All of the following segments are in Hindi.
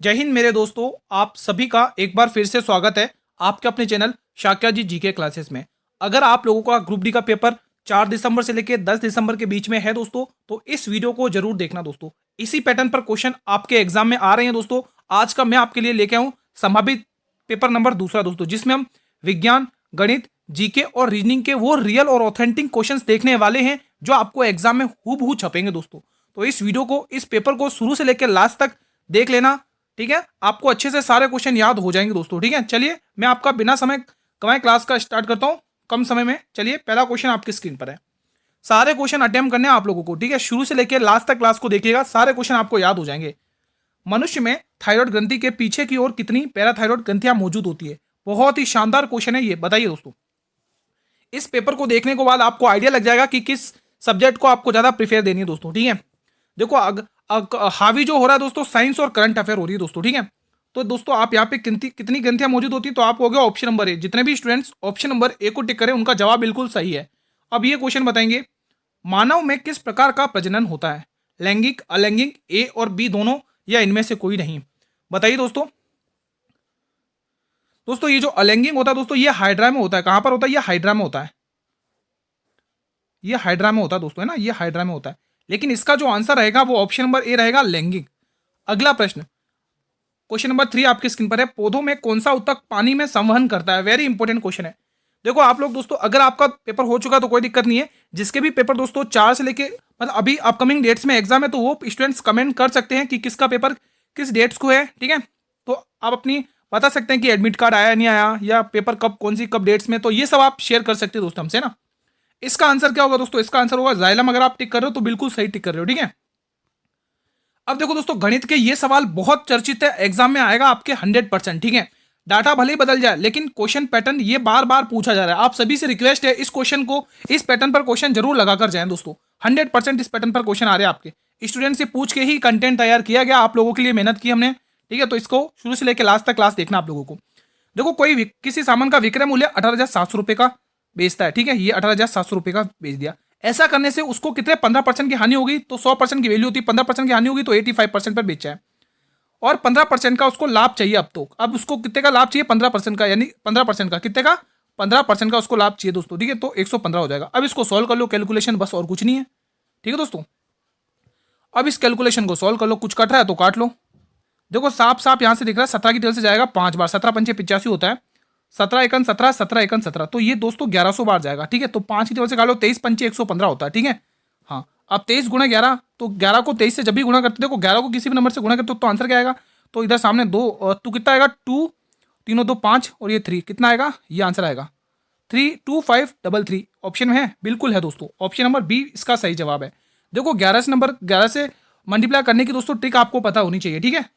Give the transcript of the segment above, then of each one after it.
जय हिंद मेरे दोस्तों, आप सभी का एक बार फिर से स्वागत है आपके अपने चैनल शाक्या जी जीके क्लासेस में। अगर आप लोगों का ग्रुप डी का पेपर 4 दिसंबर से लेकर 10 दिसंबर के बीच में है दोस्तों, तो इस वीडियो को जरूर देखना दोस्तों। इसी पैटर्न पर क्वेश्चन आपके एग्जाम में आ रहे हैं दोस्तों। आज का मैं आपके लिए लेके आऊं संभावित पेपर नंबर दूसरा दोस्तों, जिसमें हम विज्ञान, गणित, जीके और रीजनिंग के वो रियल और ऑथेंटिक क्वेश्चंस देखने वाले हैं जो आपको एग्जाम में हूबहू छपेंगे दोस्तों। तो इस वीडियो को, इस पेपर को शुरू से लेकर लास्ट तक देख लेना, ठीक है। आपको अच्छे से सारे क्वेश्चन याद हो जाएंगे दोस्तों, ठीक है। चलिए मैं आपका बिना समय गंवाए क्लास का स्टार्ट करता हूं कम समय में। चलिए पहला क्वेश्चन आपकी स्क्रीन पर है। सारे क्वेश्चन अटेम्प्ट करने हैं आप लोगों को, ठीक है। शुरू से लेकर लास्ट तक क्लास को देखिएगा, सारे क्वेश्चन आपको याद हो जाएंगे। मनुष्य में थायराइड ग्रंथि के पीछे की ओर कितनी पैराथायराइड ग्रंथियां मौजूद होती है? बहुत ही शानदार क्वेश्चन है ये, बताइए दोस्तों। इस पेपर को देखने के बाद आपको आइडिया लग जाएगा कि किस सब्जेक्ट को आपको ज्यादा प्रिफेयर देनी है दोस्तों, ठीक है। देखो हावी जो हो रहा है दोस्तों, साइंस और करंट अफेयर हो रही है दोस्तों, ठीक है। तो दोस्तों आप यहाँ पे कितनी ग्रंथियां मौजूद होती है, तो आप हो गया ऑप्शन नंबर ए। जितने भी स्टूडेंट्स ऑप्शन नंबर ए को टिक करें उनका जवाब बिल्कुल सही है। अब ये क्वेश्चन बताएंगे, मानव में किस प्रकार का प्रजनन होता है? लैंगिक, अलैंगिक, ए और बी दोनों, या इनमें से कोई नहीं? बताइए दोस्तों। दोस्तों ये जो अलैंगिक होता है दोस्तों, ये हाइड्रा में होता है। कहां पर होता है? ये हाइड्रा में होता है। ये हाइड्रा में होता है दोस्तों, है ना, ये हाइड्रा में होता है। लेकिन इसका जो आंसर रहेगा वो ऑप्शन नंबर ए रहेगा, लैंगिक। अगला प्रश्न, क्वेश्चन नंबर 3 आपकी स्क्रीन पर है। पौधों में कौन सा ऊतक पानी में संवहन करता है? वेरी इंपॉर्टेंट क्वेश्चन है। देखो आप लोग दोस्तों, अगर आपका पेपर हो चुका तो कोई दिक्कत नहीं है। जिसके भी पेपर दोस्तों 4 से लेके मतलब अभी अपकमिंग डेट्स में एग्जाम है, तो वो स्टूडेंट्स कमेंट कर सकते हैं कि किसका पेपर किस डेट्स को है, ठीक है। तो आप अपनी बता सकते हैं कि एडमिट कार्ड आया नहीं आया, या पेपर कब, कौन सी कब डेट्स में, तो ये सब आप शेयर कर सकते हैं दोस्तों हमसे ना। इसका आंसर क्या होगा दोस्तों? इसका आंसर होगा जाइलम। अगर आप टिक कर रहे हो तो बिल्कुल सही टिक कर रहे हो, ठीक है। अब देखो दोस्तों, गणित के ये सवाल बहुत चर्चित है, एग्जाम में आएगा आपके 100%, ठीक है। डाटा भले ही बदल जाए, लेकिन क्वेश्चन पैटर्न ये बार बार पूछा जा रहा है। आप सभी से रिक्वेस्ट है, इस क्वेश्चन को, इस पैटर्न पर क्वेश्चन जरूर लगाकर जाएं दोस्तों। 100% इस पैटर्न पर क्वेश्चन आ रहे हैं आपके। स्टूडेंट से पूछ के ही कंटेंट तैयार किया गया, आप लोगों के लिए मेहनत की हमने, ठीक है। तो इसको शुरू से लेकर लास्ट तक क्लास देखना आप लोगों को। देखो किसी सामान का विक्रय मूल्य 18,700 रुपए का बेचता है, ठीक है। ये 18,700 रुपए का बेच दिया। ऐसा करने से उसको कितने 15% की हानि होगी? तो 100% की वैल्यू होती है, 15% की हानि होगी तो 85% पर बेचा है। और 15% का उसको लाभ चाहिए अब तो। अब उसको कितने का लाभ चाहिए? 15% का, यानी 15% का कितने का? 15% का उसको लाभ चाहिए दोस्तों, ठीक है। तो 115 हो जाएगा। अब इसको सॉल्व कर लो, कैलकुलेशन, बस और कुछ नहीं है, ठीक है दोस्तों। अब इस कैलकुलेशन को सॉल्व कर लो, कुछ कट रहा है तो काट लो। देखो साफ साफ यहां से दिख रहा है, 17 की टेल से जाएगा 5 बार, 17 पंचे 85 होता है, 17 एकन 17, 17 एकन 17, तो ये दोस्तों 1100 बार जाएगा, ठीक है। तो 5 की टेबल से काट लो, 23 पंचे 115 होता है, ठीक है। हाँ, अब 23 गुणा 11, तो 11 को 23 से जब भी गुणा करते, देखो 11 को किसी भी नंबर से गुणा करते तो आंसर क्या आएगा? तो इधर सामने 2, तो कितना आएगा? 2, तीनों 2 5 और ये 3, कितना आएगा? ये आंसर आएगा 32533। ऑप्शन में है, बिल्कुल है दोस्तों। ऑप्शन नंबर बी इसका सही जवाब है। देखो 11 से मल्टीप्लाई करने की दोस्तों ट्रिक आपको पता होनी चाहिए, ठीक है।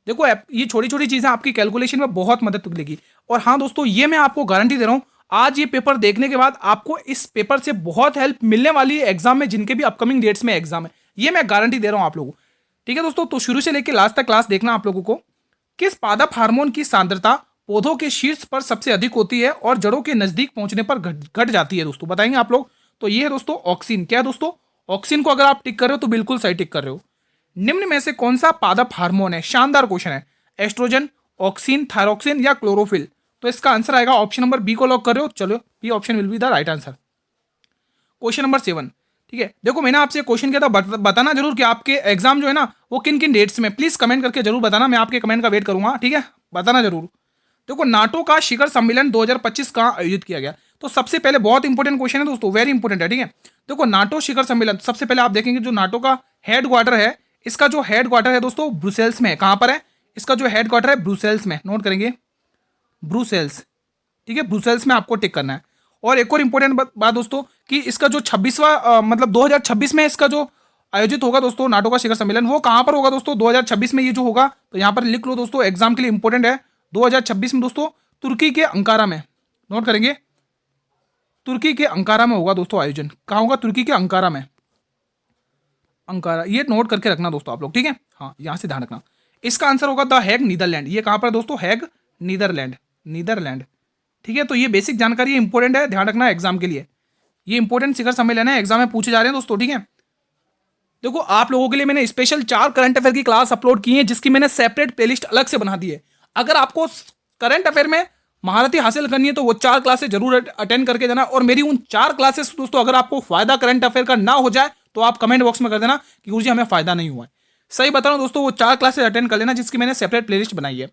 देखो ये छोटी छोटी चीजें आपकी कैलकुलेशन में बहुत मदद मिलेगी। और हाँ दोस्तों, ये मैं आपको गारंटी दे रहा हूं, आज ये पेपर देखने के बाद आपको इस पेपर से बहुत हेल्प मिलने वाली है एग्जाम में, जिनके भी अपकमिंग डेट्स में एग्जाम है। ये मैं गारंटी दे रहा हूं आप लोगों को, ठीक है दोस्तों। तो शुरू से लेकर लास्ट तक क्लास देखना आप लोगों को। किस पादप हार्मोन की सांद्रता पौधों के शीर्ष पर सबसे अधिक होती है और जड़ों के नजदीक पहुंचने पर घट जाती है दोस्तों? बताएंगे आप लोग। तो ये है दोस्तों ऑक्सीन। क्या है दोस्तों? ऑक्सीन को अगर आप टिक कर रहे हो तो बिल्कुल सही टिक कर रहे हो। निम्न में से कौन सा पादप हार्मोन है? शानदार क्वेश्चन है। एस्ट्रोजन, ऑक्सीन, थायरोक्सिन या क्लोरोफिल? तो इसका आंसर आएगा ऑप्शन नंबर बी को लॉक कर रहे हो। चलो, B option will be the right answer. Question number 7, ठीक है। देखो मैंने आपसे क्वेश्चन किया था, बताना जरूर कि आपके एग्जाम जो है ना वो किन किन डेट्स में, प्लीज कमेंट करके जरूर बताना, मैं आपके कमेंट का वेट करूंगा, ठीक है। बताना जरूर। देखो नाटो का शिखर सम्मेलन 2025 कहाँ आयोजित किया गया? तो सबसे पहले, बहुत इंपॉर्टेंट क्वेश्चन है दोस्तों, वेरी इंपॉर्टेंट है, ठीक है। देखो नाटो शिखर सम्मेलन, सबसे पहले आप देखेंगे जो नाटो का हेड क्वार्टर है, इसका जो हेड क्वार्टर है दोस्तों ब्रुसेल्स में है। कहां पर है? इसका जो हेड क्वार्टर है ब्रुसेल्स में, नोट करेंगे, ब्रुसेल्स, ठीक है। ब्रुसेल्स में आपको टिक करना है। और एक और इंपॉर्टेंट बात दोस्तों, कि इसका जो 26वां मतलब 2026 में इसका जो आयोजित होगा दोस्तों नाटो का शिखर सम्मेलन, वो कहां पर होगा दोस्तों? 2026 में ये जो होगा, तो यहां पर लिख लो दोस्तों, एग्जाम के लिए इंपॉर्टेंट है। 2026 में दोस्तों तुर्की के अंकारा में, नोट करेंगे, तुर्की के अंकारा में होगा दोस्तों आयोजन। कहां होगा? तुर्की के अंकारा में, अंकारा, ये नोट करके रखना दोस्तों आप लोग, ठीक है। हाँ, यहां से ध्यान रखना। इसका आंसर होगा द हैग, नीदरलैंड। ये कहां पर दोस्तों? हैग, नीदरलैंड, नीदरलैंड, ठीक है। तो ये बेसिक जानकारी इंपॉर्टेंट है, ध्यान रखना एग्जाम के लिए। ये इंपॉर्टेंट शिखर सम्मेलन है, एग्जाम में पूछे जा रहे हैं दोस्तों, ठीक है। देखो आप लोगों के लिए मैंने स्पेशल 4 करंट अफेयर की क्लास अपलोड की है, जिसकी मैंने सेपरेट प्लेलिस्ट अलग से बना दी है। अगर आपको करंट अफेयर में महारती हासिल करनी है तो वो 4 क्लासेस जरूर अटेंड करके जाना। और मेरी उन 4 क्लासेस दोस्तों अगर आपको फायदा करंट अफेयर का ना हो जाए तो आप कमेंट बॉक्स में कर देना कि गुरुजी हमें फायदा नहीं हुआ है। सही बता रहा हूं दोस्तों, वो 4 क्लासेस अटेंड कर लेना, जिसकी मैंने सेपरेट प्लेलिस्ट बनाई है।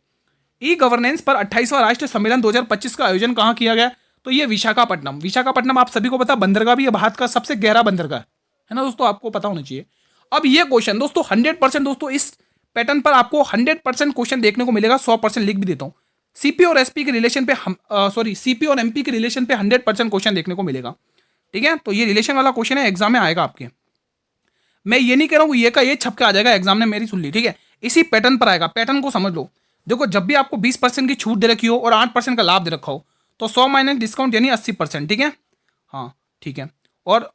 ई गवर्नेंस पर 28वां राष्ट्रीय सम्मेलन 2025 का आयोजन कहाँ किया गया? तो ये विशाखापट्टनम। विशाखापट्टनम आप सभी को पता, बंदरगाह भी है, भारत का सबसे गहरा बंदरगाह है ना दोस्तों, आपको पता होना चाहिए। अब ये क्वेश्चन दोस्तों 100% दोस्तों इस पैटर्न पर आपको 100% क्वेश्चन देखने को मिलेगा। 100% लिख भी देता हूं। सीपी और एसपी के रिलेशन पे सीपी और एमपी के रिलेशन पे 100% क्वेश्चन देखने को मिलेगा। ठीक है, तो ये रिलेशन वाला क्वेश्चन है, एग्जाम में आएगा आपके। मैं ये नहीं कह रहा हूँ ये का ये छप के आ जाएगा एग्जाम ने, मेरी सुन ली। ठीक है, इसी पैटर्न पर आएगा। पैटर्न को समझ लो। देखो जब भी आपको 20% की छूट दे रखी हो और 8% का लाभ दे रखा हो तो 100 माइनस डिस्काउंट यानी 80%। ठीक है, हाँ ठीक है। और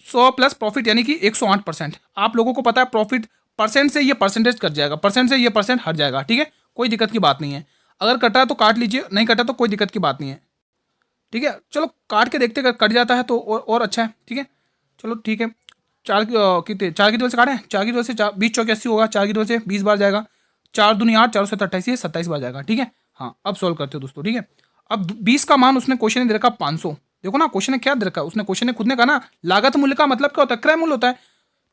100 प्लस प्रॉफिट यानी कि 108%। आप लोगों को पता है प्रॉफिट परसेंट से ये परसेंटेज कट जाएगा, परसेंट से ये परसेंट हट जाएगा। ठीक है, कोई दिक्कत की बात नहीं है। अगर कटा है तो काट लीजिए, नहीं कटा तो कोई दिक्कत की बात नहीं है। ठीक है, चलो काट के देखते, कट जाता है तो और अच्छा है। ठीक है, चलो ठीक है। कितने 4 की 2 से काटें, 4 की 2 से 20 चौके 80 होगा, 4 की 2 से 20 बार जाएगा, 4 दूनी 8, 4 से 28, 27 बार जाएगा। ठीक है, हाँ अब सॉल्व करते हो दोस्तों। ठीक है, अब 20 का मान उसने क्वेश्चन ने दे रखा 500। देखो ना क्वेश्चन ने क्या दे रखा है, उसने क्वेश्चन ने खुद ने कहा ना लागत मूल्य का मतलब क्या होता है, क्रय मूल्य होता है।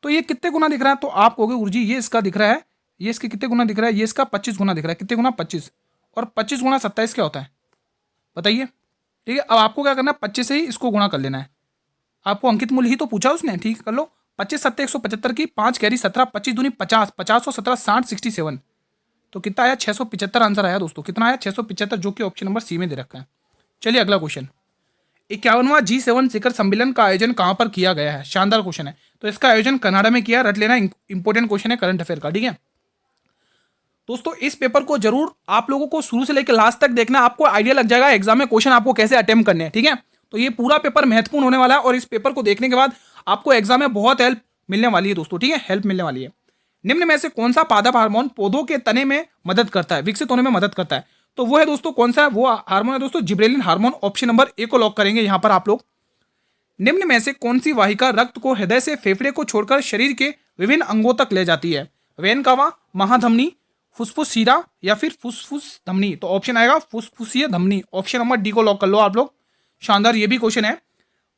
तो ये कितने गुना दिख रहा है, तो आप कहोगे गुरुजी ये इसका दिख रहा है, ये इसके कितने गुना दिख रहा है, ये इसका 25 गुना दिख रहा है। कितने गुना? 25। और 25 गुना 27 क्या होता है बताइए। ठीक है, अब आपको क्या करना है, 25 से ही इसको गुणा कर लेना है। आपको अंकित मूल्य ही तो पूछा उसने। ठीक है, कर लो। 25 सत्ते 175 की 5 कैरी 17, 25 दूनी 50, 50 और 17 60, 67। तो कितना आया? 675 आंसर आया दोस्तों। कितना आया? 675, जो कि ऑप्शन नंबर सी में दे रखा है। चलिए अगला क्वेश्चन। 51वां G7 शिखर सम्मेलन का आयोजन कहां पर किया गया है? शानदार क्वेश्चन है। तो इसका आयोजन कनाडा में किया। रट लेना, इंपॉर्टेंट क्वेश्चन है करंट अफेयर का। ठीक है दोस्तों, इस पेपर को जरूर आप लोगों को शुरू से लेकर लास्ट तक देखना, आपको आइडिया लग जाएगा एग्जाम में क्वेश्चन आपको कैसे अटेम्प्ट करने हैं। ठीक है, तो ये पूरा पेपर महत्वपूर्ण होने वाला है और इस पेपर को देखने के बाद आपको एग्जाम में बहुत हेल्प मिलने वाली है दोस्तों। ठीक है, हेल्प मिलने वाली है। निम्न में से कौन सा पादप हार्मोन पौधों के तने में मदद करता है, विकसित होने में मदद करता है? तो वो है दोस्तों, कौन सा है वो हार्मोन है दोस्तों? Gibberellin hormone. Option number A को लॉक करेंगे यहां पर आप लोग। निम्न में से कौन सी वाहिका रक्त को हृदय से फेफड़े को छोड़कर शरीर के विभिन्न अंगों तक ले जाती है? वेन कावा, महाधमनी, फुसफुस शीरा या फिर फुसफुस धमनी? तो ऑप्शन आएगा फुसफुसीय धमनी। ऑप्शन नंबर डी को लॉक कर लो आप लोग। शानदार, ये भी क्वेश्चन है।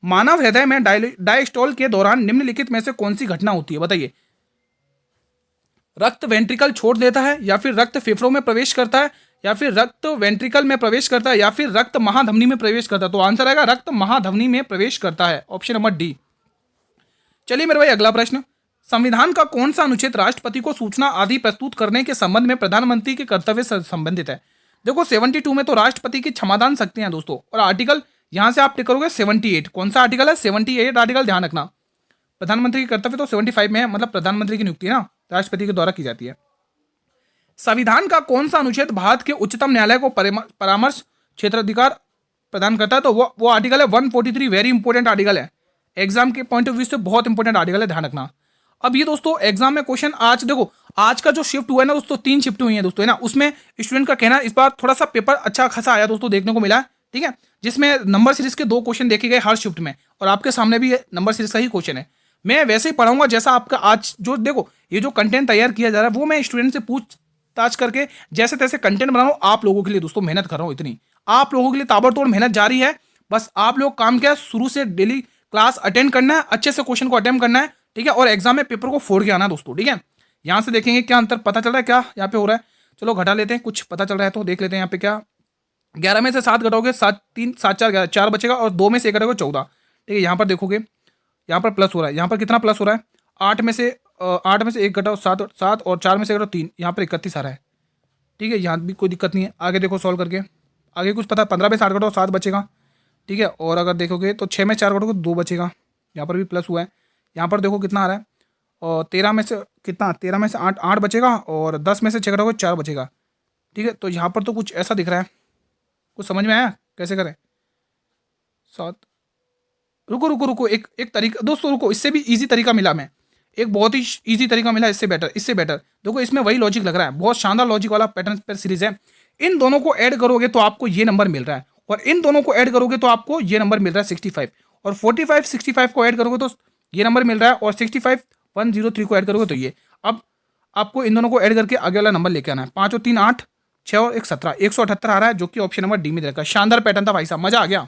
मानव हृदय में डायस्टोल के दौरान निम्नलिखित में से कौन सी घटना होती है बताइए? रक्त वेंट्रिकल छोड़ देता है, या फिर रक्त फेफड़ों में प्रवेश करता है, या फिर रक्त वेंट्रिकल में प्रवेश करता है, या फिर रक्त महाधमनी में प्रवेश करता है? तो आंसर आएगा रक्त महाधमनी में प्रवेश करता है। Option number D. चलिए मेरे भाई अगला प्रश्न। संविधान का कौन सा अनुच्छेद राष्ट्रपति को सूचना आदि प्रस्तुत करने के संबंध में प्रधानमंत्री के कर्तव्य से संबंधित है? देखो 72 में तो राष्ट्रपति की क्षमादान शक्तियां दोस्तों, और आर्टिकल यहां से आप टिक करोगे 78। कौन सा आर्टिकल है? 78 आर्टिकल, ध्यान रखना। प्रधानमंत्री के कर्तव्य तो 75 में है, मतलब प्रधानमंत्री की नियुक्ति है ना राष्ट्रपति के द्वारा की जाती है। संविधान का कौन सा अनुच्छेद भारत के उच्चतम न्यायालय को परामर्श क्षेत्राधिकार प्रदान करता है? तो वो आर्टिकल है 143। वेरी इंपॉर्टेंट आर्टिकल है, एग्जाम के पॉइंट ऑफ व्यू से बहुत इंपॉर्टेंट आर्टिकल है, ध्यान रखना। अब ये दोस्तों एग्जाम में क्वेश्चन आज देखो, आज का जो शिफ्ट हुआ है ना दोस्तों, 3 शिफ्ट हुई है दोस्तों, है ना। उसमें स्टूडेंट का कहना इस बार थोड़ा सा पेपर अच्छा खासा आया दोस्तों, देखने को मिला। ठीक है, जिसमें नंबर सीरीज के 2 क्वेश्चन देखे गए हर शिफ्ट में, और आपके सामने भी नंबर सीरीज का ही क्वेश्चन है। मैं वैसे ही पढ़ाऊंगा जैसा आपका आज जो देखो ये जो कंटेंट तैयार किया जा रहा है वो मैं स्टूडेंट से पूछताछ करके जैसे तैसे कंटेंट बना रहा हूँ। आप लोगों के लिए दोस्तों मेहनत कर रहा हूँ, इतनी आप लोगों के लिए ताबड़तोड़ मेहनत जारी है। बस आप लोग काम क्या, शुरू से डेली क्लास अटेंड करना है, अच्छे से क्वेश्चन को अटेम्प्ट करना है। ठीक है, और एग्जाम में पेपर को फोड़ के आना दोस्तों। ठीक है, यहाँ से देखेंगे क्या अंतर पता चल रहा है, क्या यहाँ पे हो रहा है। चलो घटा लेते हैं, कुछ पता चल रहा है तो देख लेते हैं यहाँ पे क्या। 11 में से 7 घटाओगे 7 3 7 4 11, 4 बचेगा, और 2 में से 1 घटाओगे 14। ठीक है, यहाँ पर देखोगे यहाँ पर प्लस हो रहा है, यहाँ पर कितना प्लस हो रहा है? 8 में से 1 घटाओ 7 7, और 4 में से घटाओ 3, यहाँ पर 31 आ रहा है। ठीक है, यहाँ भी कोई दिक्कत नहीं है। आगे देखो सॉल्व करके, आगे कुछ पता, 15 में 8 घटाओ 7 बचेगा। ठीक है, और अगर देखोगे तो 6 में 4 घटाओगे 2 बचेगा, यहाँ पर भी प्लस हुआ है। यहाँ पर देखो कितना आ रहा है, और 13 में से कितना, 13 में से 8 बचेगा, और 10 में से 6 घटाओगे 4 बचेगा। ठीक है, तो यहाँ पर तो कुछ ऐसा दिख रहा है, कुछ समझ में आया कैसे करें? 7 रुको एक तरीका दोस्तों, रुको, इससे भी इजी तरीका मिला, मैं एक बहुत ही इजी तरीका मिला, इससे बेटर देखो, इसमें वही लॉजिक लग रहा है, बहुत शानदार लॉजिक वाला पैटर्न पर सीरीज है। इन दोनों को ऐड करोगे तो आपको ये नंबर मिल रहा है, और इन दोनों को ऐड करोगे तो आपको ये नंबर मिल रहा है 65, और 45 65 को ऐड करोगे तो ये नंबर मिल रहा है, और 65 103 को ऐड करोगे तो ये। अब आपको इन दोनों को ऐड करके आगे वाला नंबर लेके आना है। 5 और 3 8, 6 और 1 17, 178 आ रहा है, जो कि ऑप्शन नंबर डी में रहेगा। शानदार पैटर्न था भाई साहब, मजा आ गया।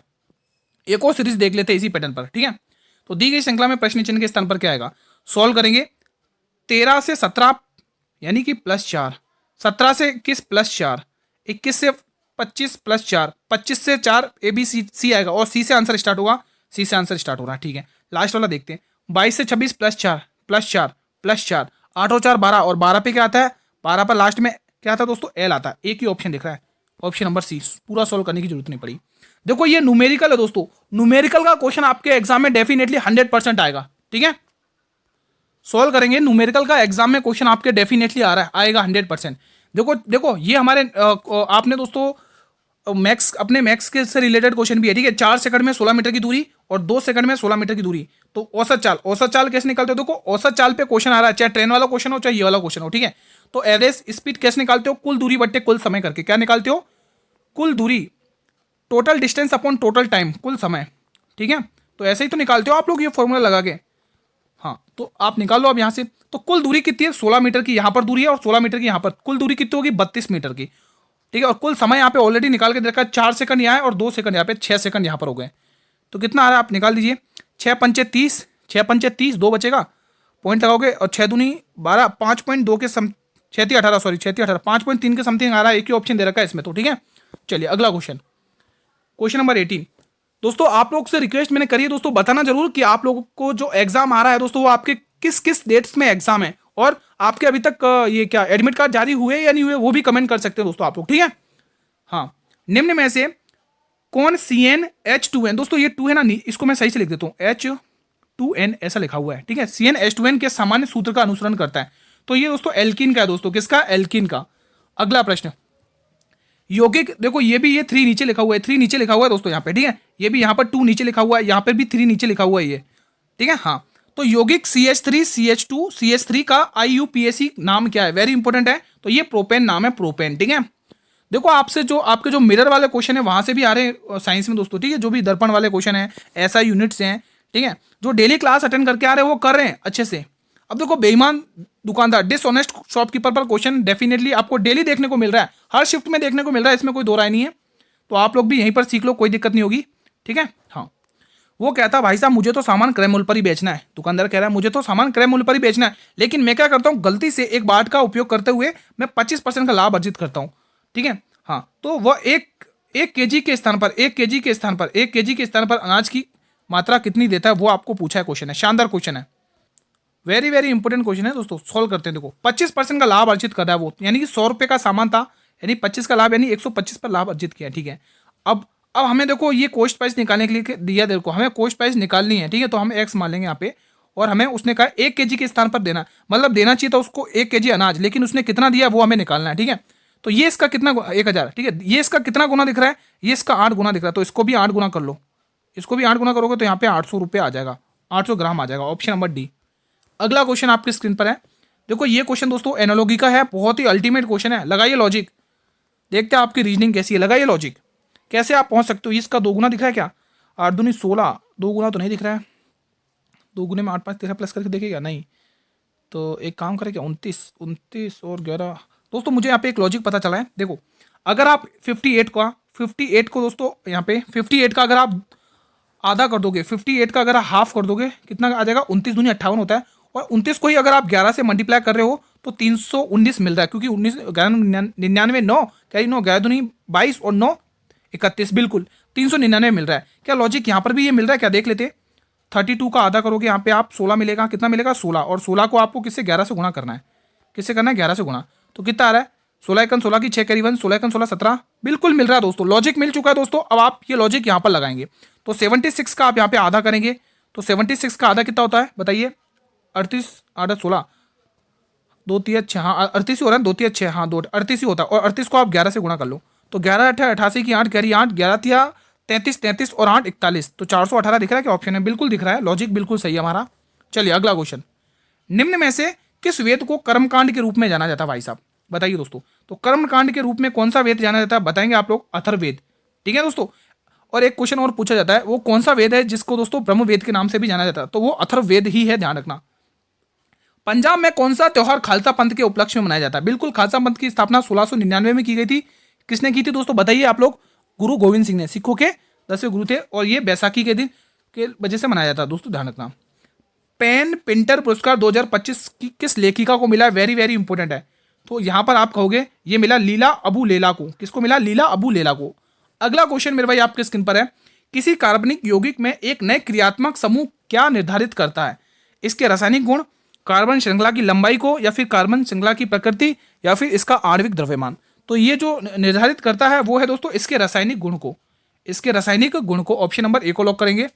एक और सीरीज देख लेते हैं इसी पैटर्न पर, ठीक है। तो दी गई श्रृंखला में प्रश्न चिन्ह के स्थान पर क्या आएगा, सॉल्व करेंगे। 13 से 17 यानी कि +4, 17 से 21 +4, 21 से 25 +4, 25 से 4 ए बी सी आएगा और सी से आंसर स्टार्ट होगा, सी से आंसर स्टार्ट हो रहा है, ठीक है। लास्ट वाला देखते हैं, 22 से 26 +4 +4 +4, 8 और 4 12, और 12 पे क्या आता है, 12 पर लास्ट में क्या आता है दोस्तों, एल आता है। एक ही ऑप्शन दिख रहा है, ऑप्शन नंबर सी। पूरा सॉल्व करने की जरूरत नहीं पड़ी। देखो ये न्यूमेरिकल है दोस्तों, न्यूमेरिकल का क्वेश्चन आपके एग्जाम में डेफिनेटली 100% आएगा, ठीक है। सॉल्व करेंगे, न्यूमेरिकल का एग्जाम में क्वेश्चन आपके डेफिनेटली आ रहा है, आएगा 100%। देखो देखो ये हमारे आपने दोस्तों मैक्स, अपने मैक्स के से रिलेटेड क्वेश्चन भी है, ठीक है। 4 सेकंड में 16 मीटर की दूरी और 2 सेकंड में 16 मीटर की दूरी। तो औसत चाल कैसे निकालते हो, देखो औसत चाल पे क्वेश्चन आ रहा है, चाहे ट्रेन वाला क्वेश्चन हो चाहे ये वाला क्वेश्चन हो, ठीक है। तो एवरेज स्पीड कैसे निकालते हो, कुल दूरी बट्टे कुल समय करके। क्या निकालते हो, कुल दूरी, total distance upon total time, कुल समय, ठीक है। तो ऐसे ही तो निकालते हो आप लोग ये फॉर्मूला लगा के। हाँ तो आप निकाल लो अब यहाँ से। तो कुल दूरी कितनी है, 16 मीटर की यहाँ पर दूरी है और 16 मीटर की यहाँ पर, कुल दूरी कितनी होगी, 32 मीटर की, ठीक है। और कुल समय यहाँ पे ऑलरेडी निकाल के देखा, 4 सेकंड यहाँ है और 2 सेकंड यहाँ पे, 6 सेकंड यहाँ पर हो गए। तो कितना आ रहा है आप निकाल दीजिए, 6 पंचे 30, 6 पंचे 30, 2 बचेगा, पॉइंट लगाओगे और 6 दूनी 12, 5.2 के 6 18, सॉरी 6 18, 5.3 के समथिंग आ रहा है। एक ही ऑप्शन दे रखा है इसमें तो, ठीक है। चलिए अगला क्वेश्चन, क्वेश्चन नंबर 18। दोस्तों आप लोग से रिक्वेस्ट मैंने करी है दोस्तों, बताना जरूर कि आप लोगों को जो एग्जाम आ रहा है दोस्तों, वो आपके किस किस डेट्स में एग्जाम है, और आपके अभी तक ये क्या एडमिट कार्ड जारी हुए या नहीं हुए, वो भी कमेंट कर सकते हैं दोस्तों आप लोग, ठीक है। हाँ, निम्न में से कौन CnH2n, दोस्तों ये 2 है ना, इसको मैं सही से लिख देता हूँ, H2n ऐसा लिखा हुआ है, ठीक है। CnH2n के सामान्य सूत्र का अनुसरण करता है। तो ये दोस्तों एल्कीन का है दोस्तों, किसका, एल्कीन का। अगला प्रश्न, यौगिक, देखो ये भी, ये 3 नीचे लिखा हुआ है, 3 नीचे लिखा हुआ है दोस्तों यहाँ पे, ठीक है। ये भी यहाँ पर 2 नीचे लिखा हुआ है, यहाँ पर भी 3 नीचे लिखा हुआ है ये, ठीक है। हाँ तो यौगिक CH3 CH2 CH3 का IUPAC नाम क्या है, वेरी इंपॉर्टेंट है। तो ये प्रोपेन नाम है, प्रोपेन, ठीक है। देखो आपसे जो आपके जो मिरर वाले क्वेश्चन है वहां से भी आ रहे हैं साइंस में दोस्तों, ठीक है। जो भी दर्पण वाले क्वेश्चन है, SI यूनिट्स हैं, ठीक है, जो डेली क्लास अटेंड करके आ रहे हैं वो कर रहे हैं अच्छे से। अब देखो बेईमान दुकानदार, डिसऑनेस्ट शॉपकीपर पर क्वेश्चन डेफिनेटली आपको डेली देखने को मिल रहा है, हर शिफ्ट में देखने को मिल रहा है, इसमें कोई दो राय नहीं है। तो आप लोग भी यहीं पर सीख लो, कोई दिक्कत नहीं होगी, ठीक है। हाँ, वो कहता भाई साहब मुझे तो सामान क्रय मूल्य पर ही बेचना है, दुकानदार कह रहा है मुझे तो सामान क्रय मूल्य पर ही बेचना है, लेकिन मैं क्या करता हूँ, गलती से एक बाट का उपयोग करते हुए मैं 25% का लाभ अर्जित करता हूँ, ठीक है। हाँ तो वह एक केजी के स्थान पर, 1 केजी के स्थान पर, 1 केजी के स्थान पर अनाज की मात्रा कितनी देता है, वो आपको पूछा है क्वेश्चन है। शानदार क्वेश्चन है, वेरी वेरी इंपॉर्टेंट क्वेश्चन है दोस्तों, सॉल्व करते हैं। देखो 25% का लाभ अर्जित कर रहा है वो, यानी कि 100 रुपये का सामान था, यानी 25 का लाभ, यानी 125 पर लाभ अर्जित किया, ठीक है। अब हमें देखो ये कॉस्ट प्राइस निकालने के लिए दिया, देखो हमें कॉस्ट प्राइस निकालनी है, ठीक है। तो हम एक्स मान लेंगे यहाँ पे, और हमें उसने कहा 1 केजी के स्थान पर देना, मतलब देना चाहिए था उसको 1 केजी अनाज, लेकिन उसने कितना दिया वो हमें निकालना है, ठीक है। तो ये इसका कितना, 1000, ठीक है। ये इसका कितना गुना दिख रहा है, ये इसका 8 गुना दिख रहा है, तो इसको भी 8 गुना कर लो, इसको भी 8 गुना करोगे तो यहाँ पे 800 रुपये आ जाएगा, 800 ग्राम आ जाएगा, ऑप्शन नंबर डी। अगला क्वेश्चन आपकी स्क्रीन पर है, देखो ये क्वेश्चन दोस्तों एनालॉजी का है, बहुत ही अल्टीमेट क्वेश्चन है। लगाइए लॉजिक, देखते हैं आपकी रीजनिंग कैसी है, लगाइए लॉजिक, कैसे आप पहुंच सकते हो। इसका 2 गुना दिख रहा है क्या, 8 दूनी 16, 2 गुना तो नहीं दिख रहा है, 2 गुने में 8 5 13 प्लस करके देखेगा नहीं, तो एक काम करें क्या, 29 और 11। दोस्तों मुझे यहाँ पे एक लॉजिक पता चला है, देखो अगर आप 58 को दोस्तों यहाँ पे 58 का अगर आप आधा कर दोगे, 58 का अगर आप हाफ कर दोगे, कितना आ जाएगा, 29 दूनी 58 होता है, और 29 को ही अगर आप 11 से मल्टीप्लाई कर रहे हो तो 319 मिल रहा है, क्योंकि 19 11 99 9 क्या 9 11 दूनी 22 और 9 31, बिल्कुल 399 मिल रहा है। क्या लॉजिक यहाँ पर भी ये मिल रहा है क्या, देख लेते। 32 का आधा करोगे यहाँ पे आप 16 मिलेगा, कितना मिलेगा 16, और 16 को आपको किससे 11 से गुणा करना है, किससे करना है 11 से गुणा, तो कितना आ रहा है 16 एकन 16 की 6 करीबन 16 एकन 16 17, बिल्कुल मिल रहा है दोस्तों, लॉजिक मिल चुका है दोस्तों। अब आप ये लॉजिक यहाँ पर लगाएंगे तो 76 का आप यहाँ पे आधा करेंगे, तो 76 का आधा कितना होता है बताइए, 38 8 16 2 3 6, हाँ 38 ही हो रहा है, 2 3 6, हाँ 2 38 ही होता है, और 38 को आप 11 से गुणा कर लो, तो 11 8 88 की 8 गहरी 8 11 थिया 33 33 और 8 41, तो 418 दिख रहा है क्या ऑप्शन है, बिल्कुल दिख रहा है, लॉजिक बिल्कुल सही है हमारा। चलिए अगला क्वेश्चन, निम्न में से किस वेद को कर्मकांड के रूप में जाना जाता है भाई साहब, बताइए दोस्तों। तो कर्मकांड के रूप में कौन सा वेद जाना जाता है, बताएंगे आप लोग, अथर्ववेद, ठीक है दोस्तों। और एक क्वेश्चन और पूछा जाता है, वो कौन सा वेद है जिसको दोस्तों ब्रह्मवेद के नाम से भी जाना जाता है, तो वो अथर्ववेद ही है, ध्यान रखना। पंजाब में कौन सा त्योहार खालसा पंथ के उपलक्ष्य में मनाया जाता है? बिल्कुल, खालसा पंथ की स्थापना 1699 में की गई थी। किसने की थी दोस्तों, बताइए आप लोग? गुरु गोविंद सिंह ने, सिखों के 10वें गुरु थे, और ये बैसाखी के दिन के वजह से मनाया जाता है। दोस्तों ध्यान रखना। पेन पिंटर पुरस्कार 2025 की किस लेखिका को मिला? वेरी वेरी इंपॉर्टेंट है। तो यहां पर आप कहोगे ये मिला लीला अबू लेला को। किसको मिला? लीला अबू लेला को। अगला क्वेश्चन मेरे भाई आपके स्क्रीन पर है, किसी कार्बनिक यौगिक में एक नए क्रियात्मक समूह क्या निर्धारित करता है? इसके रासायनिक गुण, कार्बन श्रृंखला की लंबाई को, या फिर कार्बन श्रृंखला की प्रकृति, या फिर इसका आणविक द्रव्यमान। तो ये जो निर्धारित करता है वो है दोस्तों इसके रासायनिक गुण को। इसके रासायनिक गुण को ऑप्शन नंबर ए को लॉक करेंगे।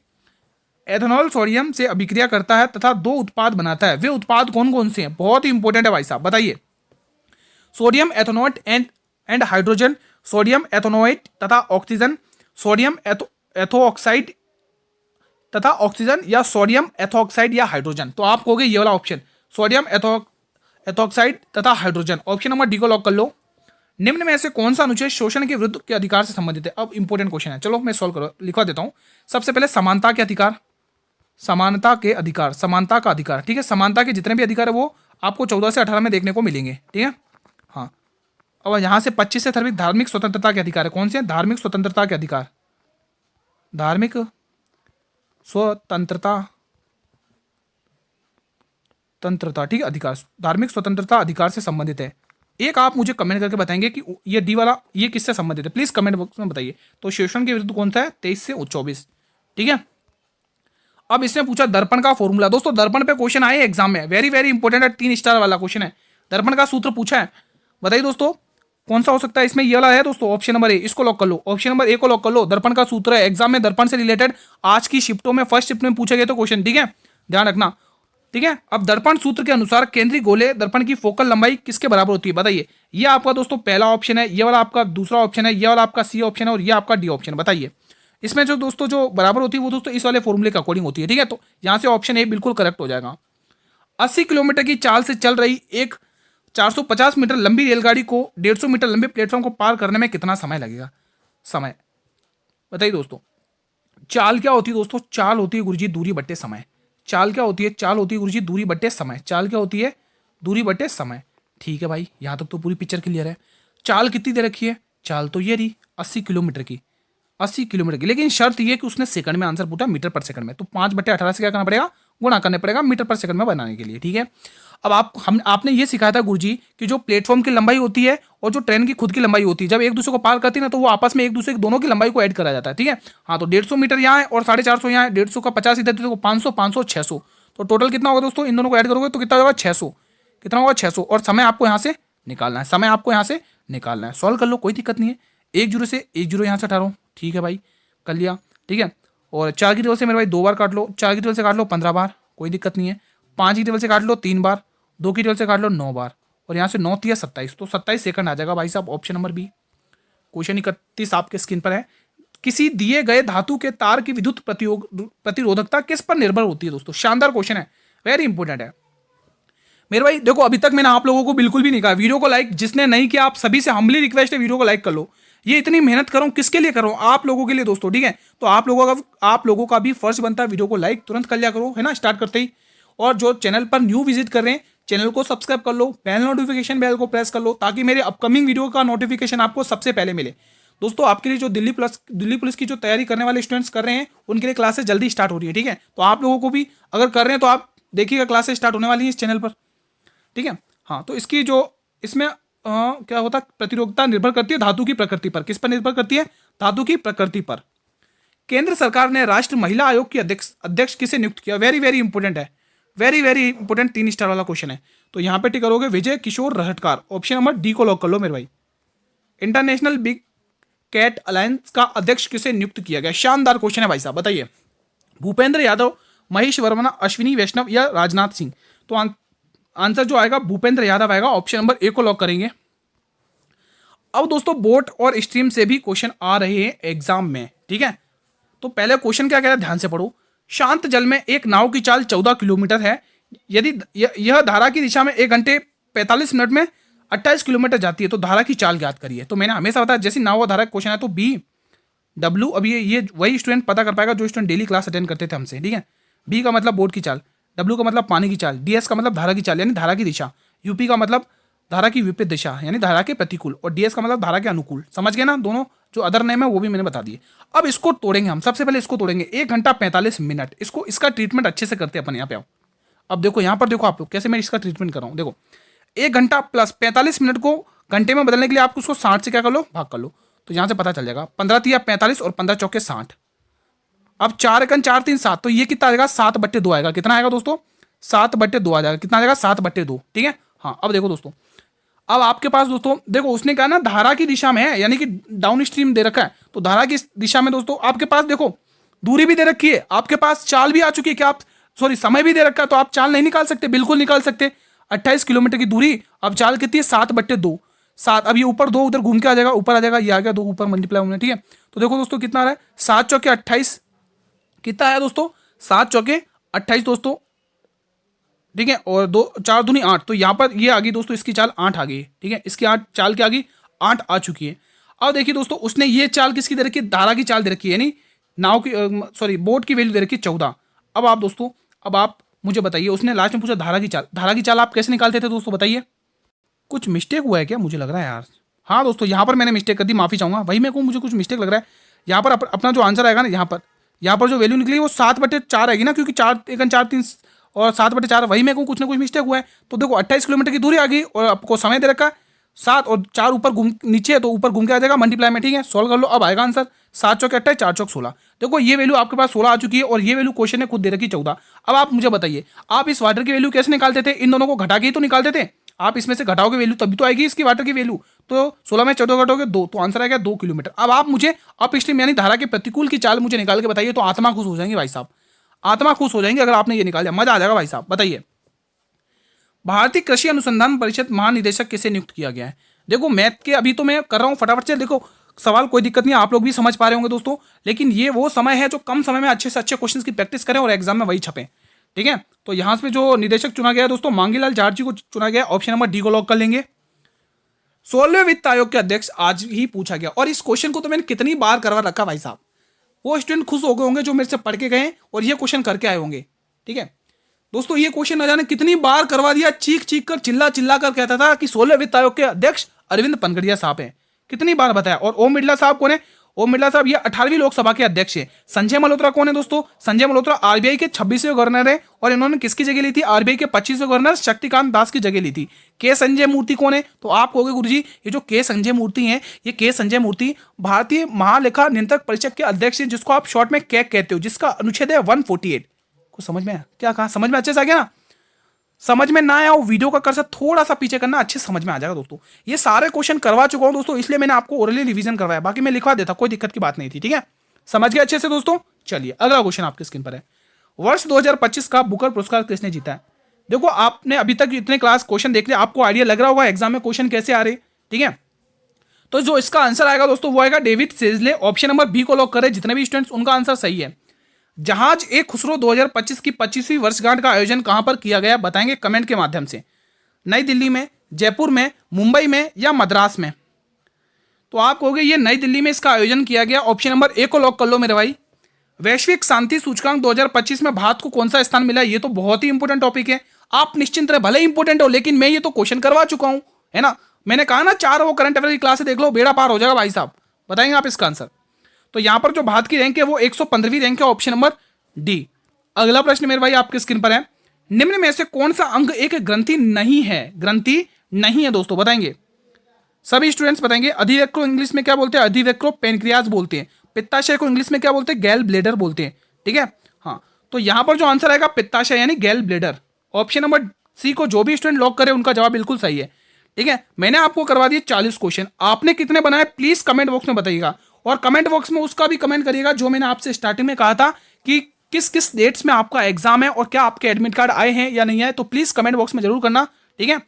एथेनॉल सोडियम से अभिक्रिया करता है तथा दो उत्पाद बनाता है। वे उत्पाद कौन कौन से हैं? बहुत ही इंपॉर्टेंट है भाई साहब, बताइए। Sodium ethanoate and hydrogen, sodium ethanoate तथा ऑक्सीजन, सोडियम एथोऑक्साइड तथा ऑक्सीजन, या सोडियम एथोऑक्साइड या हाइड्रोजन। तो आप कहोगे ये वाला ऑप्शन, सोडियम एथोऑक्साइड तथा हाइड्रोजन। ऑप्शन नंबर डी को लॉक कर लो। निम्न में से कौन सा अनुच्छेद शोषण के विरुद्ध के अधिकार से संबंधित है? अब इंपॉर्टेंट क्वेश्चन है, चलो मैं सॉल्व करो लिखवा देता हूं। सबसे पहले समानता के अधिकार, समानता के अधिकार, समानता का अधिकार, ठीक है। समानता के जितने भी अधिकार है वो आपको 14 से 18 में देखने को मिलेंगे, ठीक है। हाँ, अब यहाँ से 25 से 30 धार्मिक स्वतंत्रता के अधिकार है। कौन से? धार्मिक स्वतंत्रता के अधिकार, धार्मिक स्वतंत्रता तंत्रता, ठीक है, अधिकार, धार्मिक स्वतंत्रता अधिकार से संबंधित है। एक आप मुझे कमेंट करके बताएंगे कि ये डी वाला ये किससे संबंधित है, प्लीज कमेंट बॉक्स में बताइए। तो शोषण के विरुद्ध कौन सा है? 23 से 24, ठीक है। अब इसने पूछा दर्पण का फॉर्मूला। दोस्तों दर्पण पे क्वेश्चन आए एग्जाम में, वेरी वेरी इंपॉर्टेंट है, 3 स्टार वाला क्वेश्चन है। दर्पण का सूत्र पूछा है, बताइए दोस्तों कौन सा हो सकता है इसमें? ये वाला है दोस्तों, ऑप्शन नंबर ए, इसको लॉक कर लो। ऑप्शन नंबर ए को लॉक कर लो। दर्पण का सूत्र है, एग्जाम में दर्पण से रिलेटेड आज की शिफ्टों में फर्स्ट शिफ्ट में पूछे गए तो क्वेश्चन, ठीक है, ध्यान रखना, ठीक है। अब दर्पण सूत्र के अनुसार केंद्रीय गोले दर्पण की फोकल लंबाई किसके बराबर होती है? बताइए। ये आपका दोस्तों पहला ऑप्शन है, ये वाला आपका दूसरा ऑप्शन है, ये वाला आपका सी ऑप्शन है, और ये आपका डी ऑप्शन है। बताइए इसमें जो दोस्तों जो बराबर होती है वो दोस्तों इस वाले फॉर्मूले के अकॉर्डिंग होती है, ठीक है। तो यहां से ऑप्शन ए बिल्कुल करेक्ट हो जाएगा। 80 किलोमीटर की चाल से चल रही एक 450 मीटर लंबी रेलगाड़ी को 150 मीटर लंबे प्लेटफॉर्म को पार करने में कितना समय लगेगा? समय बताइए दोस्तों। चाल क्या होती है दोस्तों? चाल होती है गुरुजी दूरी बट्टे समय। चाल क्या होती है? चाल होती है गुरुजी दूरी बट्टे समय। चाल क्या होती है? दूरी बट्टे समय। ठीक है भाई, यहां तक तो पूरी पिक्चर क्लियर है। चाल कितनी दे रखी है? चाल तो ये रही 80 किलोमीटर की, 80 किलोमीटर की, लेकिन शर्त ये कि उसने सेकंड में आंसर पूछा, मीटर पर सेकंड में। तो 5/18 से क्या करना पड़ेगा? गुणा करने पड़ेगा मीटर पर सेकंड में बनाने के लिए, ठीक है। अब आपने ये सिखाया था गुरुजी कि जो प्लेटफॉर्म की लंबाई होती है और जो ट्रेन की खुद की लंबाई होती है, जब एक दूसरे को पार करती है ना तो वो आपस में एक दूसरे की दोनों की लंबाई को ऐड करा जाता है, ठीक है। हाँ, तो 150 मीटर यहाँ है और 450 यहाँ है, 150 का 50 इधर, तो 500, 500, 600, तो टोटल कितना होगा दोस्तों? इन दोनों को ऐड करोगे तो कितना होगा? 600। कितना होगा? 600। और समय आपको यहाँ से निकालना है, समय आपको यहाँ से निकालना है। सॉल्व कर लो, कोई दिक्कत नहीं है। 1 0 से 1 0 यहाँ से हटा लो, ठीक है भाई, कर लिया, ठीक है। और 4 की टेबल से मेरे भाई 2 बार काट लो, 4 की टेबल से काट लो 15 बार, कोई दिक्कत नहीं है। 5 की टेबल से काट लो 3 बार, 2 की टेबल से काट लो 9 बार, और यहाँ से 9 3 27, तो 27 सेकंड आ जाएगा भाई साहब। Option number B. क्वेश्चन 31 आपके स्क्रीन पर है। किसी दिए गए धातु के तार की विद्युत प्रतिरोधकता किस पर निर्भर होती है? दोस्तों शानदार क्वेश्चन है, वेरी इंपॉर्टेंट है मेरे भाई। देखो अभी तक मैंने आप लोगों को बिल्कुल भी नहीं कहा वीडियो को लाइक, जिसने नहीं किया आप सभी से हम्बली रिक्वेस्ट है वीडियो को लाइक कर लो। ये इतनी मेहनत कर रहा हूं किसके लिए कर रहा हूं? आप लोगों के लिए दोस्तों, ठीक है। तो आप लोगों का भी फर्ज बनता है वीडियो को लाइक तुरंत कर लिया करो, है ना, स्टार्ट करते ही। और जो चैनल पर न्यू विजिट कर रहे हैं चैनल को सब्सक्राइब कर लो, बेल नोटिफिकेशन बेल को प्रेस कर लो, ताकि मेरे अपकमिंग वीडियो का नोटिफिकेशन आपको सबसे पहले मिले। दोस्तों आपके लिए जो दिल्ली पुलिस की जो तैयारी करने वाले स्टूडेंट्स कर रहे हैं उनके लिए क्लासेस जल्दी स्टार्ट हो रही है, ठीक है। तो आप लोगों को भी अगर कर रहे हैं तो आप देखिएगा, क्लासेस स्टार्ट होने वाली है इस चैनल पर, ठीक है। हाँ, तो इसकी जो इसमें क्या होता है, प्रतिरोधकता निर्भर करती है धातु की प्रकृति पर। किस पर निर्भर करती है? धातु की प्रकृति पर। केंद्र सरकार ने राष्ट्रीय महिला आयोग की अध्यक्ष किसे नियुक्त किया? वेरी वेरी इंपॉर्टेंट है, वेरी वेरी इंपॉर्टेंट, 3 स्टार वाला क्वेश्चन है। तो यहां पे टिक करोगे विजय किशोर रहटकार। ऑप्शन नंबर डी को लॉक कर लो मेरे भाई। इंटरनेशनल बिग कैट अलायंस का अध्यक्ष किसे नियुक्त किया गया? शानदार क्वेश्चन है भाई साहब, बताइए। भूपेंद्र यादव, महेश वर्मा, अश्विनी वैष्णव या राजनाथ सिंह? तो आंसर जो आएगा भूपेंद्र यादव आएगा। ऑप्शन नंबर ए को लॉक करेंगे। अब दोस्तों बोट और स्ट्रीम से भी क्वेश्चन आ रहे हैं एग्जाम में, ठीक है। तो पहले क्वेश्चन क्या कह रहा है, ध्यान से पढ़ो। शांत जल में एक नाव की चाल 14 किलोमीटर है। यदि यह धारा की दिशा में 1 घंटे 45 मिनट में 28 किलोमीटर जाती है तो धारा की चाल ज्ञात करिए। तो मैंने हमेशा बताया जैसी नाव व धारा का क्वेश्चन है तो बी डब्ल्यू। अब ये वही स्टूडेंट पता कर पाएगा जो स्टूडेंट डेली क्लास अटेंड करते थे हमसे, ठीक है। बी का मतलब बोट की चाल, डब्ल्यू का मतलब पानी की चाल, डीएस का मतलब धारा की चाल यानी धारा की दिशा, यूपी का मतलब धारा की विपरीत दिशा यानी धारा के प्रतिकूल, और डीएस का मतलब धारा के अनुकूल। समझ गए ना, दोनों जो अदर नेम है वो भी मैंने बता दिए। अब इसको तोड़ेंगे हम, सबसे पहले इसको तोड़ेंगे 1 घंटा 45 मिनट। इसको इसका ट्रीटमेंट अच्छे से करते हैं अपन। यहाँ पे आओ, अब देखो यहाँ पर देखो आप लोग कैसे मैं इसका ट्रीटमेंट कर रहा हूँ। देखो 1 घंटा प्लस 45 मिनट को घंटे में बदलने के लिए आप उसको 60 से क्या कर लो, भाग कर लो, तो यहाँ से पता चल जाएगा 15 तिया 45 और 15 चौके 60। अब 4 एकन 4 3 7, तो ये कितना आएगा 7/2 आएगा। कितना आएगा दोस्तों 7/2 आ जाएगा। कितना आ जाएगा 7/2, ठीक है। हाँ अब देखो दोस्तों, अब आपके पास दोस्तों देखो उसने कहा ना धारा की दिशा में है, यानी कि डाउन स्ट्रीम दे रखा है, तो धारा की दिशा में दोस्तों आपके पास देखो दूरी भी दे रखी है, आपके पास चाल भी आ चुकी है, क्या आप सॉरी समय भी दे रखा है, तो आप चाल नहीं निकाल सकते, बिल्कुल निकाल सकते। 28 किलोमीटर की दूरी, अब चाल कितनी है 7/2, 7। अब ये ऊपर 2 उधर घूम के आ जाएगा, ऊपर आ जाएगा, ये आ गया 2 ऊपर मल्टीप्लाई होने, ठीक है। तो देखो दोस्तों कितना आ रहा है 7 चौके 28, कितना आया दोस्तों 7 चौके 28 दोस्तों, ठीक है। और 2 4 दूनी 8, तो यहाँ पर ये आ गई दोस्तों, इसकी चाल 8 आ गई, ठीक है। इसकी 8 चाल क्या आ गई 8 आ चुकी है। अब देखिए दोस्तों उसने ये चाल किसकी दे रखी है, धारा की चाल दे रखी है, यानी नाव की सॉरी बोट की वैल्यू दे रखी है 14। अब आप दोस्तों, अब आप मुझे बताइए, उसने लास्ट में पूछा धारा की चाल, धारा की चाल आप कैसे निकालते थे दोस्तों बताइए। कुछ मिस्टेक हुआ है क्या, मुझे लग रहा है यार। हाँ दोस्तों यहाँ पर मैंने मिस्टेक कर दी, माफी चाहूंगा, वही मैं कहूँ मुझे कुछ मिस्टेक लग रहा है। यहाँ पर अपना जो आंसर आएगा ना, यहाँ पर जो वैल्यू निकली वो 7/4 आएगी ना, क्योंकि 4 एकन 4 3 और 7/4, वही मैं कहूँ कुछ ना कुछ मिस्टेक हुआ है। तो देखो 28 किलोमीटर की दूरी आ गई और आपको समय दे रखा है 7 और 4 ऊपर घूम नीचे है, तो ऊपर घूम के आ जाएगा मल्टीप्लाई में, ठीक है। सॉल्व कर लो, अब आएगा आंसर 7 चौके 28 4 चौक 16। देखो ये वैल्यू आपके पास 16 आ चुकी है और ये वैल्यू क्वेश्चन ने खुद दे रखी 14। अब आप मुझे बताइए, आप इस वाटर की वैल्यू कैसे निकालते थे, इन दोनों को घटा के ही तो निकालते थे। आप इसमें से घटाओगे वैल्यू तभी तो आएगी इसकी वाटर की वैल्यू, तो 16 में 14 घटोगे 2, तो आंसर आएगा 2 किलोमीटर। अब आप मुझे अप स्ट्रीम यानी धारा के प्रतिकूल की चाल मुझे निकाल के बताइए, तो आत्मा खुश हो जाएंगे भाई साहब, आत्मा खुश हो जाएंगे अगर आपने ये निकाल दिया, मजा आ जाएगा भाई साहब। बताइए भारतीय कृषि अनुसंधान परिषद महानिदेशक किसे नियुक्त किया गया है। देखो मैथ के अभी तो मैं कर रहा हूँ फटाफट से, देखो सवाल कोई दिक्कत नहीं, आप लोग भी समझ पा रहे होंगे दोस्तों, लेकिन ये वो समय है जो कम समय में अच्छे से अच्छे क्वेश्चंस की प्रैक्टिस करें और एग्जाम में वही छपें, ठीक है। तो यहाँ से जो निदेशक चुना गया है दोस्तों मांगीलाल झार जी को चुना गया, ऑप्शन नंबर डी को लॉक कर लेंगे। 16वें वित्त आयोग के अध्यक्ष आज ही पूछा गया, और इस क्वेश्चन को तो मैंने कितनी बार करवा रखा भाई साहब, वो स्टूडेंट खुश हो गए होंगे जो मेरे से पढ़ के गए और ये क्वेश्चन करके आए होंगे, ठीक है दोस्तों। ये क्वेश्चन न जाने कितनी बार करवा दिया, चीख चीख कर चिल्ला चिल्ला कर कहता था कि 16वें वित्त आयोग के अध्यक्ष अरविंद पनगड़िया साहब हैं, कितनी बार बताया। और ओम बिरला साहब कौन है, ओम बिरला साहब ये 18वीं लोकसभा के अध्यक्ष है। संजय मल्होत्रा कौन है दोस्तों, संजय मल्होत्रा आरबीआई के 26वें गवर्नर है, और इन्होंने किसकी जगह ली थी, आरबीआई के 25वें गवर्नर शक्तिकांत दास की जगह ली थी। के संजय मूर्ति कौन है, तो आप कहोगे गुरुजी ये जो के संजय मूर्ति है, ये के संजय मूर्ति भारतीय महालेखा नियंत्रक परिषद के अध्यक्ष है, जिसको आप शॉर्ट में कैग कहते हो, जिसका अनुच्छेद है 148। कुछ समझ में आया क्या, कहा समझ में अच्छे से आ गया ना। समझ में ना आया वो वीडियो का कर्सर थोड़ा सा पीछे करना, अच्छे समझ में आ जाएगा दोस्तों। ये सारे क्वेश्चन करवा चुका हूं दोस्तों, इसलिए मैंने आपको ओरली रिवीजन करवाया, बाकी मैं लिखवा देता, कोई दिक्कत की बात नहीं थी, ठीक है। समझ गए अच्छे से दोस्तों। चलिए अगला क्वेश्चन आपके स्क्रीन पर है, वर्ष 2025 का बुकर पुरस्कार किसने जीता है। देखो आपने अभी तक इतने क्लास क्वेश्चन देख लिया, आपको आइडिया लग रहा होगा एग्जाम में क्वेश्चन कैसे आ रहे, ठीक है। तो जो इसका आंसर आएगा दोस्तों वो आएगा डेविड सेजले, ऑप्शन नंबर बी को लॉक करें, जितने भी स्टूडेंट्स उनका आंसर सही है। जहाज ए खुसरो 2025 की 25वीं वर्षगांठ का आयोजन कहां पर किया गया, बताएंगे कमेंट के माध्यम से। नई दिल्ली में, जयपुर में, मुंबई में या मद्रास में। तो आप कहोगे ये नई दिल्ली में इसका आयोजन किया गया, ऑप्शन नंबर ए को लॉक कर लो मेरे भाई। वैश्विक शांति सूचकांक 2025 में भारत को कौन सा स्थान मिला, ये तो बहुत ही इंपॉर्टेंट टॉपिक है, आप निश्चिंत रहे, भले इंपॉर्टेंट हो लेकिन मैं ये तो क्वेश्चन करवा चुका हूं, है ना। मैंने कहा ना 4 वो करंट अफेयर की क्लास देख लो, बेड़ा पार हो जाएगा भाई साहब। बताएंगे आप इसका आंसर। तो यहां पर जो भारत की रैंक है वो 115वीं रैंक है, ऑप्शन नंबर डी। अगला प्रश्न मेरे भाई आपके स्क्रीन पर है, निम्न में से कौन सा अंग एक ग्रंथि नहीं है, ग्रंथि नहीं है दोस्तों, बताएंगे सभी स्टूडेंट्स बताएंगे। अधिवृक्क को इंग्लिश में क्या बोलते हैं, अधिवृक्क को पेनक्रियाज बोलते हैं। पित्ताशय को इंग्लिश में क्या बोलते हैं, गैल ब्लेडर बोलते हैं, ठीक है। हाँ तो यहां पर जो आंसर आएगा पित्ताशय यानी गैल ब्लेडर, ऑप्शन नंबर सी को जो भी स्टूडेंट लॉक करे उनका जवाब बिल्कुल सही है, ठीक है। मैंने आपको करवा दिए 40 क्वेश्चन, आपने कितने बनाए प्लीज कमेंट बॉक्स में बताइएगा, और कमेंट बॉक्स में उसका भी कमेंट करिएगा जो मैंने आपसे स्टार्टिंग में कहा था कि किस किस डेट्स में आपका एग्जाम है और क्या आपके एडमिट कार्ड आए हैं या नहीं आए, तो प्लीज कमेंट बॉक्स में जरूर करना, ठीक है।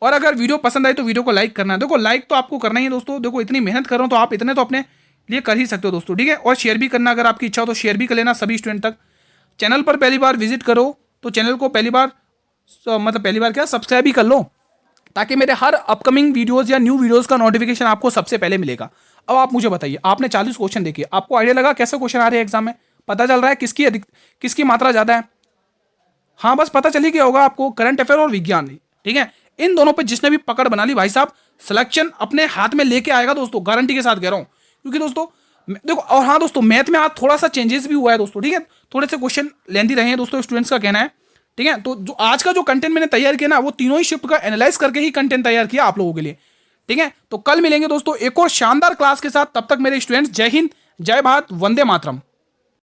और अगर वीडियो पसंद आई तो वीडियो को लाइक करना, देखो लाइक तो आपको करना ही है दोस्तों, देखो इतनी मेहनत कर रहा हूं तो आप इतने तो अपने लिए कर ही सकते हो दोस्तों, ठीक है। और शेयर भी करना, अगर आपकी इच्छा हो तो शेयर भी कर लेना सभी स्टूडेंट तक। चैनल पर पहली बार विजिट करो तो चैनल को पहली बार क्या सब्सक्राइब भी कर लो, ताकि मेरे हर अपकमिंग वीडियोस या न्यू वीडियोस का नोटिफिकेशन आपको सबसे पहले मिलेगा। अब आप मुझे बताइए, आपने 40 क्वेश्चन देखे, आपको आइडिया लगा कैसे क्वेश्चन आ रहे हैं एग्जाम में, पता चल रहा है किसकी मात्रा ज्यादा है। हाँ बस पता चल ही गया होगा आपको, करंट अफेयर और विज्ञान, ठीक है। इन दोनों पे जिसने भी पकड़ बना ली भाई साहब, सिलेक्शन अपने हाथ में लेके आएगा दोस्तों, गारंटी के साथ कह रहा हूं। क्योंकि दोस्तों देखो, और हाँ दोस्तों, मैथ में आज थोड़ा सा चेंजेस भी हुआ है दोस्तों, ठीक है। थोड़े से क्वेश्चन लेंदी रहे हैं दोस्तों, स्टूडेंट्स का कहना है, ठीक है। तो जो आज का जो कंटेंट मैंने तैयार किया ना, वो तीनों ही शिफ्ट का एनालाइज करके ही कंटेंट तैयार किया आप लोगों के लिए, ठीक है। तो कल मिलेंगे दोस्तों एक और शानदार क्लास के साथ, तब तक मेरे स्टूडेंट्स जय हिंद, जय भारत, वंदे मातरम।